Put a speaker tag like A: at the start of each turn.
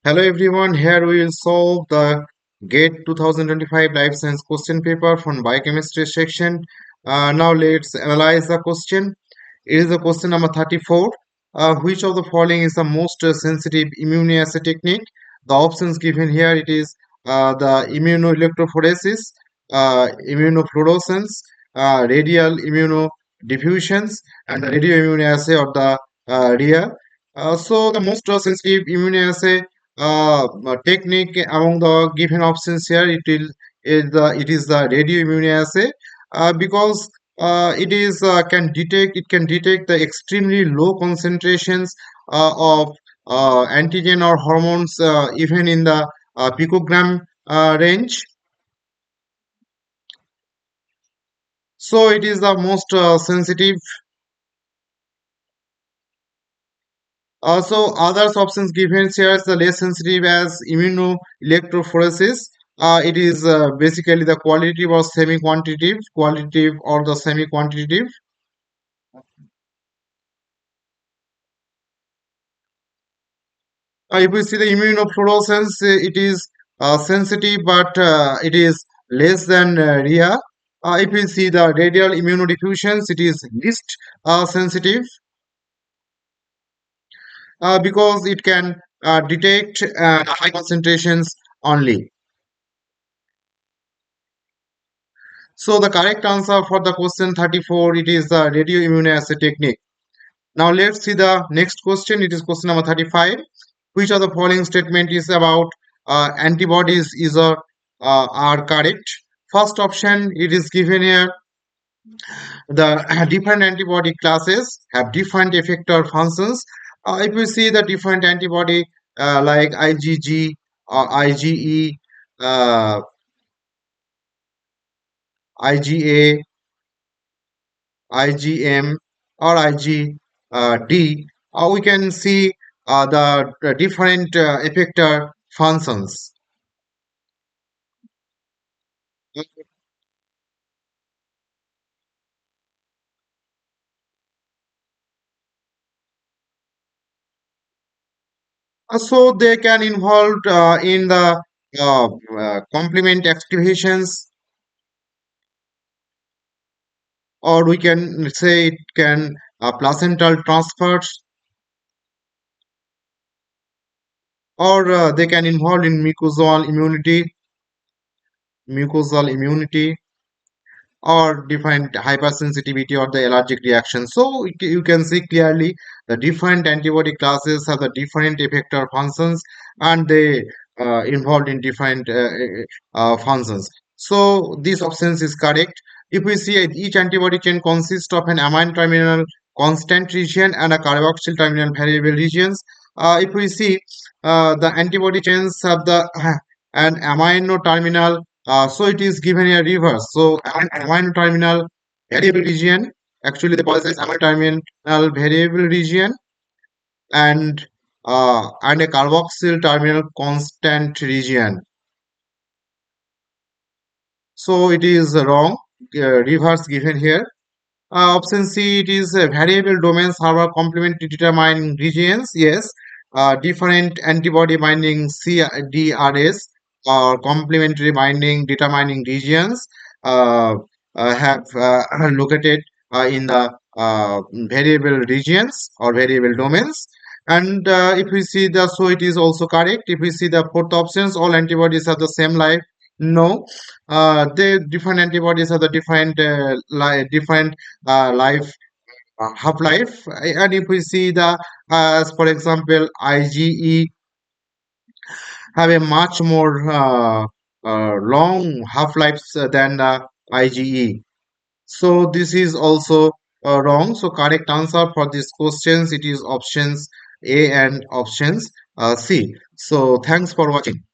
A: Hello everyone, here we will solve the GATE 2025 Life Science question paper from biochemistry section. Now let's analyze the question. It is the question number 34. Which of the following is the most sensitive immunoassay technique? The options given here it is the immunoelectrophoresis, immunofluorescence, radial immunodiffusions, and the radioimmunoassay or the RIA. So the most sensitive immunoassay technique among the given options here it is the radioimmunoassay because it can detect the extremely low concentrations of antigen or hormones even in the picogram range. So it is the most sensitive. Also, other options given here is the less sensitive as immunoelectrophoresis. It is basically the qualitative or qualitative or the semi-quantitative. If we see the immunofluorescence, it is sensitive, but it is less than RIA. If we see the radial immunodiffusions, it is least sensitive because it can detect high concentrations only. So the correct answer for the question 34, it is the radioimmunoassay technique. Now let's see the next question. It is question number 35. Which of the following statement is about antibodies are correct? First option, it is given here. The different antibody classes have different effector functions. If we see the different antibody like IgG, IgE, uh, IgA, IgM or IgD, we can see the different effector functions. So they can involve in the complement activations, or we can say it can placental transfers, or they can involve in mucosal immunity, or different hypersensitivity or the allergic reaction. So you can see clearly the different antibody classes have the different effector functions and they involved in different functions. So this option is correct. If we see each antibody chain consists of an amine terminal constant region and a carboxyl terminal variable regions. If we see the antibody chains have the an amino terminal so it is given a reverse. So amino terminal variable region. Actually, the process amino terminal variable region and a carboxyl terminal constant region. So it is wrong. Reverse given here. Option C, it is variable domains harbor complement to determine regions. Yes, different antibody binding CDRS or complementary binding determining regions uh, have located in the variable regions or variable domains. And if we see the, so it is also correct. If we see the fourth options, all antibodies have the same life. No, the different antibodies have the different life half life. And if we see the as for example IgE have a much more long half lives than IgE. So this is also wrong. So correct answer for these questions it is options A and options C. So thanks for watching.